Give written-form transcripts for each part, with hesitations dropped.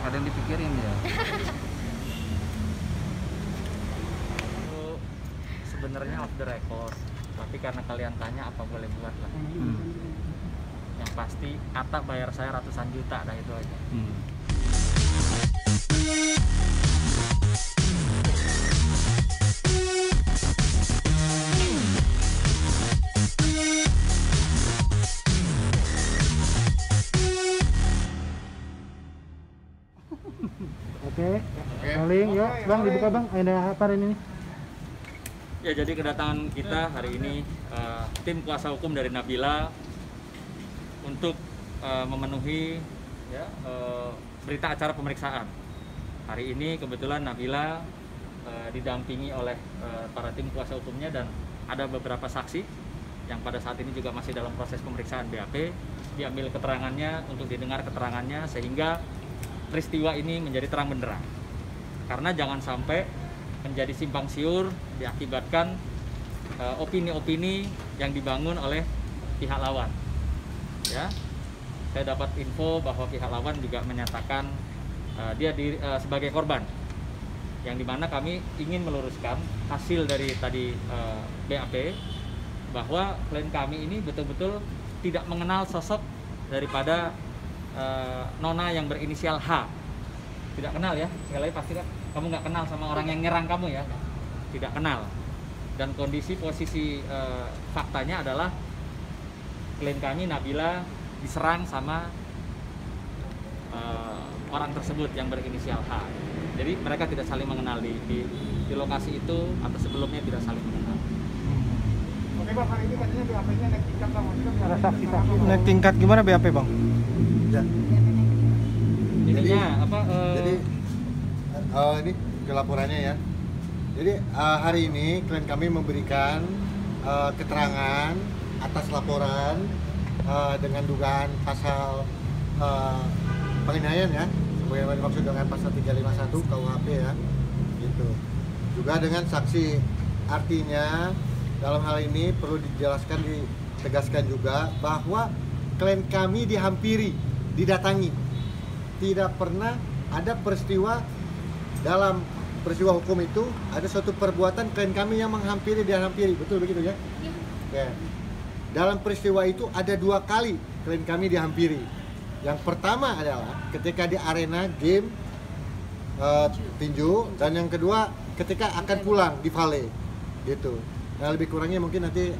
ada yang dipikirin ya. Sebenarnya off the record, tapi karena kalian tanya apa boleh buat lah. Yang pasti Atta bayar saya ratusan juta, dah itu aja. Oke. Rolling, yuk bang, dibuka bang. Ada apa hari ini? Ya, jadi kedatangan kita hari ini tim kuasa hukum dari Nabila untuk memenuhi ya, berita acara pemeriksaan. Hari ini kebetulan Nabila didampingi oleh para tim kuasa hukumnya dan ada beberapa saksi yang pada saat ini juga masih dalam proses pemeriksaan BAP. Diambil keterangannya untuk didengar keterangannya sehingga peristiwa ini menjadi terang benderang. Karena jangan sampai menjadi simpang siur diakibatkan opini-opini yang dibangun oleh pihak lawan. Ya, saya dapat info bahwa pihak lawan juga menyatakan dia sebagai korban, yang dimana kami ingin meluruskan hasil dari tadi BAP bahwa klien kami ini betul-betul tidak mengenal sosok daripada nona yang berinisial H. Tidak kenal ya, sekali lagi pasti kan kamu nggak kenal sama orang yang nyerang kamu ya, tidak kenal. Dan kondisi posisi faktanya adalah klien kami Nabila diserang sama orang tersebut yang berinisial H. Jadi mereka tidak saling mengenal di lokasi itu atau sebelumnya tidak saling mengenal. Oke bang, hari ini katanya BAP-nya naik tingkat bang, Ada saksi-saksi. Naik tingkat gimana BAP bang? Ya. Ininya apa? Jadi ini kelaporannya ya. Jadi hari ini klien kami memberikan keterangan atas laporan dengan dugaan pasal penganiayaan ya, sebagaimana dimaksud dengan pasal 351 KUHP ya, gitu. Juga dengan saksi, artinya dalam hal ini perlu dijelaskan, ditegaskan juga bahwa klien kami dihampiri, didatangi, tidak pernah ada peristiwa dalam peristiwa hukum itu ada suatu perbuatan klien kami yang menghampiri, dihampiri, betul begitu ya? Iya. Dalam peristiwa itu ada 2 kali klien kami dihampiri. Yang pertama adalah ketika di arena game tinju, dan yang kedua ketika akan pulang di Vale, gitu. Nah lebih kurangnya mungkin nanti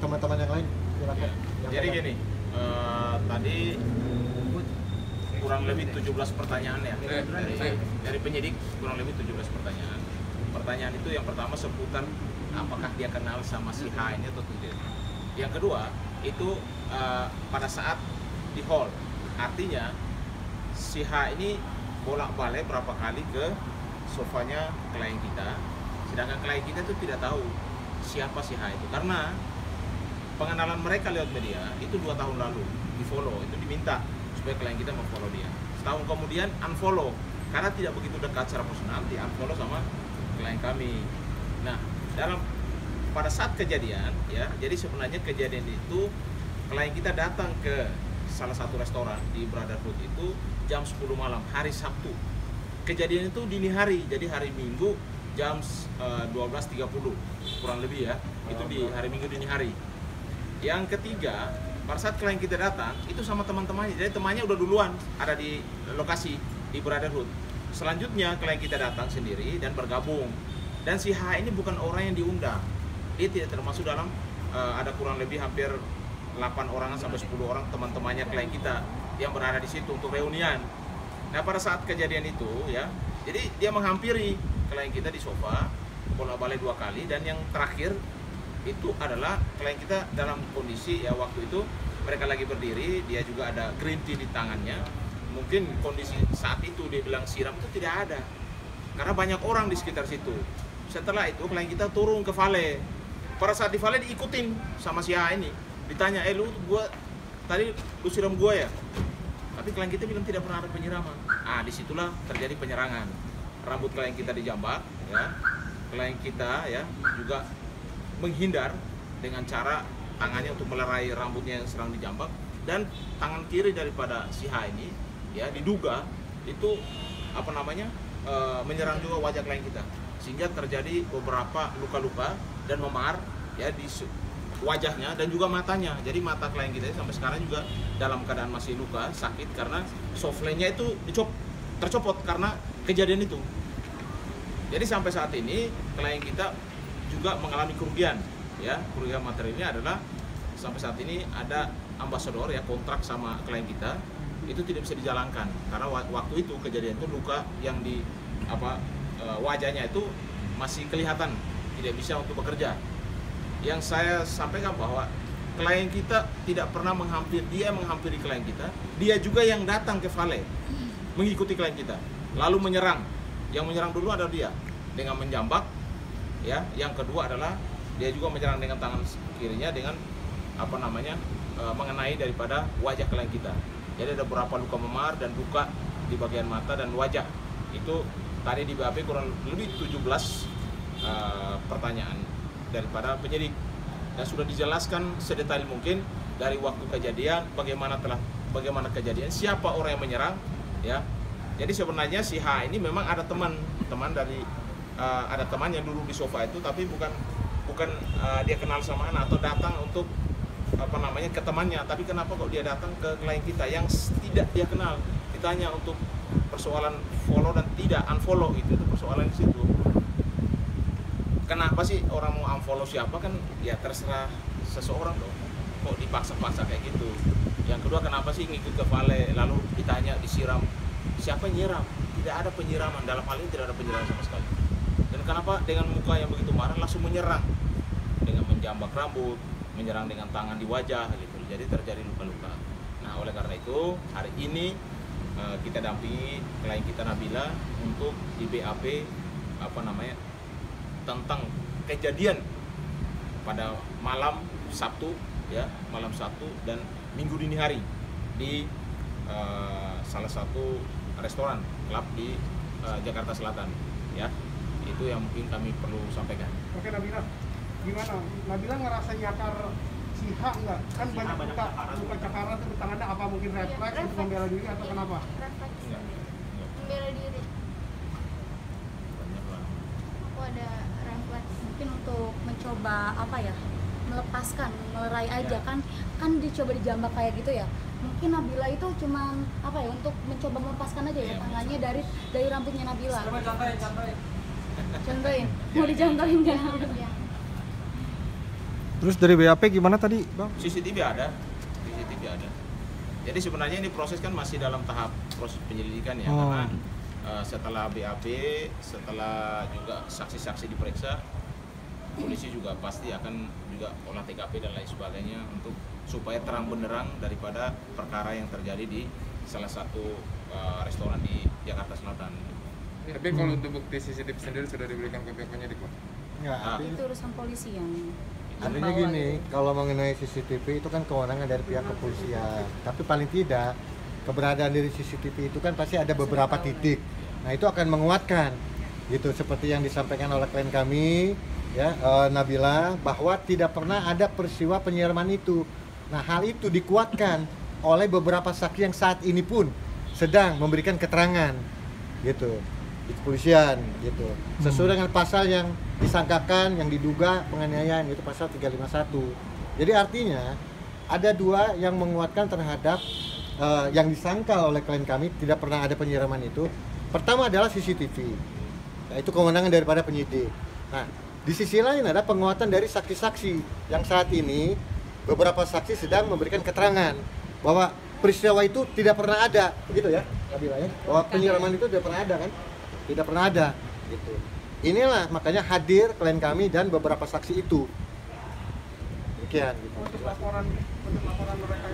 teman-teman yang lain silakan. Jadi gini, tadi kurang lebih 17 pertanyaan ya dari penyidik, kurang lebih 17 pertanyaan. Pertanyaan itu yang pertama seputar apakah dia kenal sama si H ini atau tidak. Yang kedua itu pada saat di hall, artinya si H ini bolak-balik berapa kali ke sofanya klien kita, sedangkan klien kita itu tidak tahu siapa si H itu, karena pengenalan mereka lewat media itu 2 tahun lalu di follow, itu diminta supaya klien kita memfollow dia. Setahun kemudian unfollow karena tidak begitu dekat secara personal, di unfollow sama klien kami. Nah, pada saat kejadian ya, jadi sebenarnya kejadian itu klien kita datang ke salah satu restoran di Brotherhood itu jam 10 malam hari Sabtu. Kejadian itu dini hari, jadi hari Minggu jam 12.30 kurang lebih ya, itu di hari Minggu dini hari. Yang ketiga, pada saat klien kita datang itu sama teman-temannya, jadi temannya udah duluan ada di lokasi di Brotherhood. Selanjutnya klien kita datang sendiri dan bergabung, dan si H ini bukan orang yang diundang, dia tidak termasuk dalam ada kurang lebih hampir 8 orang sampai 10 orang teman-temannya klien kita yang berada di situ untuk reunian. Nah pada saat kejadian itu ya, jadi dia menghampiri klien kita di sofa bolak-balik 2 kali, dan yang terakhir itu adalah klien kita dalam kondisi ya waktu itu mereka lagi berdiri, dia juga ada green tea di tangannya. Mungkin kondisi saat itu dia bilang siram itu tidak ada karena banyak orang di sekitar situ. Setelah itu klien kita turun ke Vale. Pada saat di Vale diikutin sama si A ini, ditanya, tadi lu siram gua ya? Tapi klien kita bilang tidak pernah ada penyiraman. Disitulah terjadi penyerangan. Rambut klien kita dijambak ya. Klien kita ya juga menghindar dengan cara tangannya untuk melerai rambutnya yang sedang dijambak, dan tangan kiri daripada si H ini ya diduga itu menyerang juga wajah klien kita, sehingga terjadi beberapa luka-luka dan memar ya di wajahnya dan juga matanya. Jadi mata klien kita sampai sekarang juga dalam keadaan masih luka, sakit karena soft lens-nya itu tercopot karena kejadian itu. Jadi sampai saat ini klien kita juga mengalami kerugian ya. Kerugian materialnya adalah sampai saat ini ada ambasador ya, kontrak sama klien kita itu tidak bisa dijalankan karena waktu itu kejadian itu luka yang di wajahnya itu masih kelihatan tidak bisa untuk bekerja. Yang saya sampaikan bahwa klien kita tidak pernah menghampiri klien kita, dia juga yang datang ke Vale mengikuti klien kita lalu menyerang. Yang menyerang dulu adalah dia dengan menjambak ya. Yang kedua adalah dia juga menyerang dengan tangan kirinya dengan mengenai daripada wajah klien kita. Jadi ada beberapa luka memar dan luka di bagian mata dan wajah. Itu tadi di BAP kurang lebih 17 pertanyaan daripada penyidik dan sudah dijelaskan sedetail mungkin dari waktu kejadian, bagaimana kejadian, siapa orang yang menyerang ya. Jadi sebenarnya si H ini memang ada teman dari ada teman yang duduk di sofa itu, tapi bukan dia kenal sama anak atau datang untuk ke temannya, tapi kenapa kok dia datang ke klien kita yang tidak dia kenal. Ditanya untuk persoalan follow dan tidak unfollow, itu persoalan di situ. Kenapa sih orang mau unfollow siapa, kan ya terserah seseorang dong, kok dipaksa-paksa kayak gitu. Yang kedua, kenapa sih ngikut ke Vale lalu ditanya disiram, siapa nyiram? Tidak ada penyiraman, dalam hal ini tidak ada penyiraman sama sekali. Dan kenapa dengan muka yang begitu marah langsung menyerang dengan menjambak rambut, menyerang dengan tangan di wajah gitu, jadi terjadi luka-luka. Nah, oleh karena itu hari ini kita dampingi klien kita Nabila untuk di BAP tentang kejadian pada malam Sabtu ya, malam Sabtu dan Minggu dini hari di salah satu restoran klub di Jakarta Selatan ya. Itu yang mungkin kami perlu sampaikan. Oke Nabila, gimana? Nabila ngerasa nyakar si H nggak? Kan banyak luka cakaran tuh di tangannya, apa mungkin refleks untuk membela diri atau kenapa? Refleks membela diri. Aku ada refleks mungkin untuk mencoba melepaskan, melerai aja kan dicoba dijambak kayak gitu ya. Mungkin Nabila itu cuman untuk mencoba melepaskan aja ya tangannya dari rambutnya Nabila. Contohin, mau dicontohin kan? Terus dari BAP gimana tadi, Bang? CCTV ada. Jadi sebenarnya ini proses kan masih dalam tahap proses penyelidikan ya, karena setelah BAP, setelah juga saksi-saksi diperiksa, polisi juga pasti akan juga olah TKP dan lain sebagainya untuk supaya terang benderang daripada perkara yang terjadi di salah satu restoran di Jakarta Selatan. Tapi kalau untuk bukti CCTV sendiri sudah diberikan ke pihak penyidik, Pak? Itu urusan polisi yang artinya gini, kalau mengenai CCTV itu kan kewenangan dari pihak kepolisian. Tapi paling tidak keberadaan dari CCTV itu kan pasti ada beberapa titik. Nah, itu akan menguatkan gitu, seperti yang disampaikan oleh klien kami ya, Nabila, bahwa tidak pernah ada peristiwa penyiraman itu. Nah, hal itu dikuatkan oleh beberapa saksi yang saat ini pun sedang memberikan keterangan gitu di kepolisian gitu, sesuai dengan pasal yang disangkakan, yang diduga penganiayaan, itu pasal 351. Jadi artinya ada dua yang menguatkan terhadap yang disangkal oleh klien kami tidak pernah ada penyiraman itu. Pertama adalah CCTV, nah, itu kewenangan daripada penyidik. Nah, di sisi lain ada penguatan dari saksi-saksi yang saat ini beberapa saksi sedang memberikan keterangan bahwa peristiwa itu tidak pernah ada, gitu ya, Nabila ya, bahwa penyiraman itu tidak pernah ada kan, tidak pernah ada, gitu. Inilah makanya hadir klien kami dan beberapa saksi itu. Demikian. Gitu. Untuk laporan mereka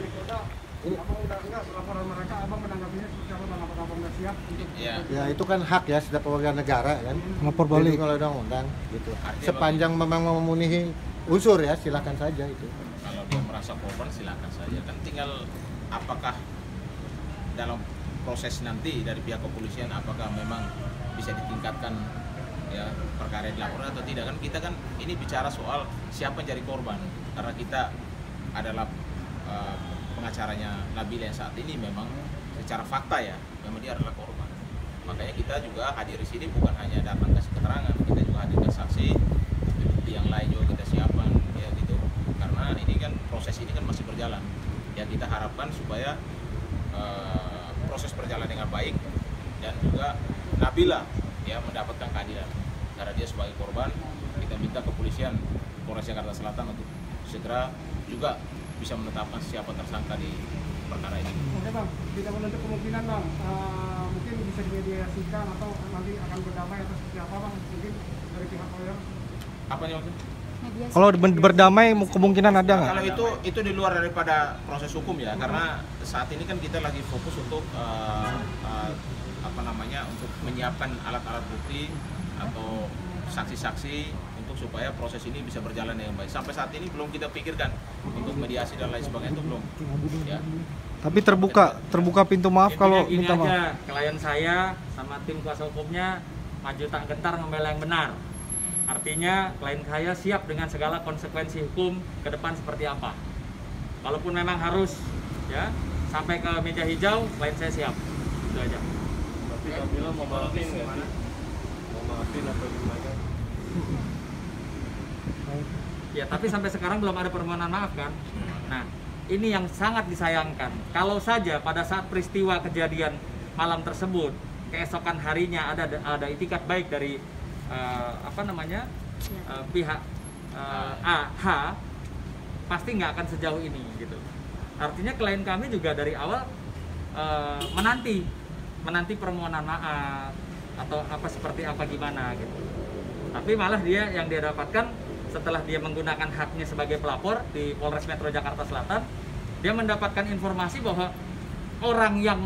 ini abang udah enggak laporan mereka, abang menanggapinya seperti apa, bang? Apakah abang siap untuk ya itu kan hak ya setiap warga negara kan, Lapor balik kalau undang-undang gitu. Sepanjang memang memenuhi unsur ya, silakan saja itu. Kalau dia merasa korban silakan saja, kan tinggal apakah dalam proses nanti dari pihak kepolisian apakah memang bisa ditingkatkan ya perkara yang dilaporkan atau tidak. Kan kita kan ini bicara soal siapa yang jadi korban, karena kita adalah pengacaranya Nabila yang saat ini memang secara fakta ya memang dia adalah korban. Makanya kita juga hadir di sini bukan hanya datang kasih keterangan, kita juga hadirkan saksi, bukti yang lain juga kita siapkan, ya gitu. Karena ini kan proses ini kan masih berjalan. Ya kita harapkan supaya proses berjalan dengan baik dan juga Nabila ya mendapatkan keadilan. Karena dia sebagai korban, kita minta kepolisian Polres Jakarta Selatan untuk segera juga bisa menetapkan siapa tersangka di perkara ini. Oke bang, tidak menutup kemungkinan bang, mungkin bisa dimediasikan atau nanti akan berdamai atau seperti apa bang, mungkin dari pihak lawyer. Apa nih maksudnya? Mediasi. Kalau berdamai kemungkinan ada nggak? Kalau itu di luar daripada proses hukum ya, karena saat ini kan kita lagi fokus untuk untuk menyiapkan alat-alat bukti atau saksi-saksi untuk supaya proses ini bisa berjalan dengan baik. Sampai saat ini belum kita pikirkan untuk mediasi dan lain sebagainya, itu belum. Ya. Tapi terbuka pintu maaf kalau Intinya minta gini maaf. aja, klien saya sama tim kuasa hukumnya maju tak gentar membela yang benar. Artinya klien saya siap dengan segala konsekuensi hukum ke depan seperti apa. Kalaupun memang harus ya sampai ke meja hijau, klien saya siap. Itu aja. Tapi Nabila mau maafin nggak sih? Mau maafin atau gimana? Ya, tapi sampai sekarang belum ada permohonan maaf kan. Nah, ini yang sangat disayangkan. Kalau saja pada saat peristiwa kejadian malam tersebut, keesokan harinya ada itikat baik dari pihak H, pasti nggak akan sejauh ini gitu. Artinya klien kami juga dari awal menanti permohonan maaf atau seperti apa gimana gitu. Tapi malah dia dapatkan setelah dia menggunakan haknya sebagai pelapor di Polres Metro Jakarta Selatan, dia mendapatkan informasi bahwa orang yang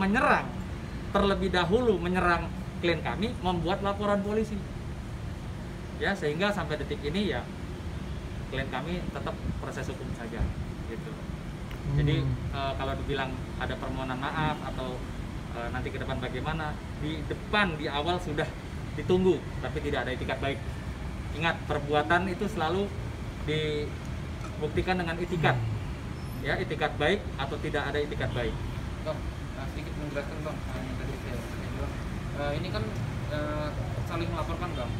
terlebih dahulu menyerang klien kami membuat laporan polisi. Ya, sehingga sampai detik ini ya klien kami tetap proses hukum saja gitu. Jadi kalau dibilang ada permohonan maaf atau nanti ke depan bagaimana, di awal sudah ditunggu tapi tidak ada itikat baik. Ingat, perbuatan itu selalu dibuktikan dengan itikat. Ya, itikat baik atau tidak ada itikat baik. Bang, sedikit menjelaskan bang, yang tadi saya bilang. Ini kan saling melaporkan bang.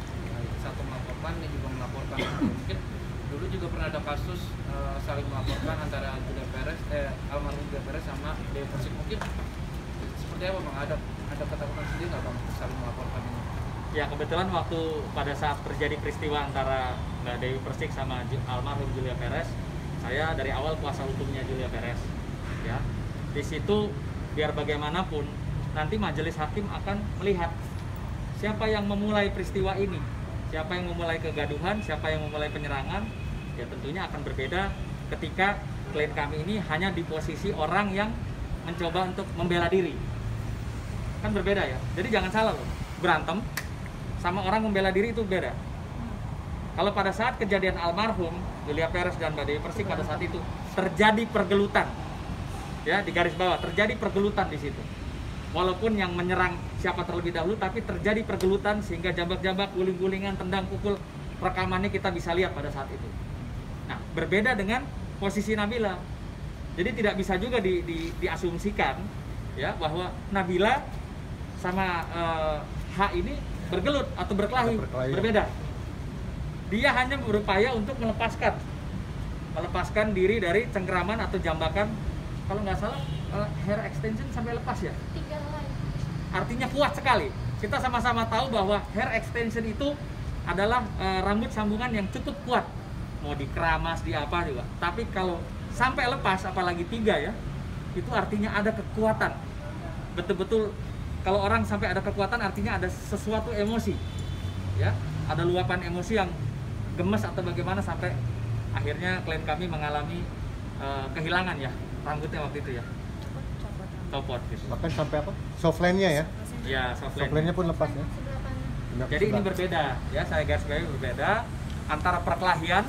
Satu melaporkan, ini juga melaporkan. Mungkin dulu juga pernah ada kasus saling melaporkan antara almarhum Julia Perez sama Dewi Persik. Mungkin seperti apa bang? Ada ketakutan sendiri nggak bang saling melaporkan ini? Ya, kebetulan waktu pada saat terjadi peristiwa antara Mbak Dewi Persik sama almarhum Julia Perez, saya dari awal kuasa hukumnya Julia Perez. Ya, di situ biar bagaimanapun nanti majelis hakim akan melihat siapa yang memulai peristiwa ini, siapa yang memulai kegaduhan, siapa yang memulai penyerangan. Ya tentunya akan berbeda ketika klien kami ini hanya di posisi orang yang mencoba untuk membela diri. Kan berbeda ya. Jadi jangan salah loh, berantem sama orang membela diri itu beda. Kalau pada saat kejadian almarhum Julia Perez dan Mbak Dewi Persik pada saat itu terjadi pergelutan, ya di garis bawah terjadi pergelutan di situ. Walaupun yang menyerang siapa terlebih dahulu, tapi terjadi pergelutan sehingga jambak-jambak, guling-gulingan, tendang, pukul, rekamannya kita bisa lihat pada saat itu. Nah, berbeda dengan posisi Nabila. Jadi tidak bisa juga diasumsikan ya bahwa Nabila sama H ini bergelut atau berkelahi. Berbeda. Dia hanya berupaya untuk melepaskan diri dari cengkeraman atau jambakan. Kalau nggak salah hair extension sampai lepas ya. 3 helai. Artinya kuat sekali. Kita sama-sama tahu bahwa hair extension itu adalah rambut sambungan yang cukup kuat. Mau dikeramas di apa juga. Tapi kalau sampai lepas, apalagi 3 ya, itu artinya ada kekuatan. Betul-betul. Kalau orang sampai ada kekuatan artinya ada sesuatu emosi, ya, ada luapan emosi yang gemes atau bagaimana sampai akhirnya klien kami mengalami kehilangan ya rambutnya waktu itu ya, copot gitu. Bahkan sampai apa? Softline-nya ya? Ya, softline-nya pun lepas ya. Jadi ini berbeda ya, saya garis bawahi berbeda antara perkelahian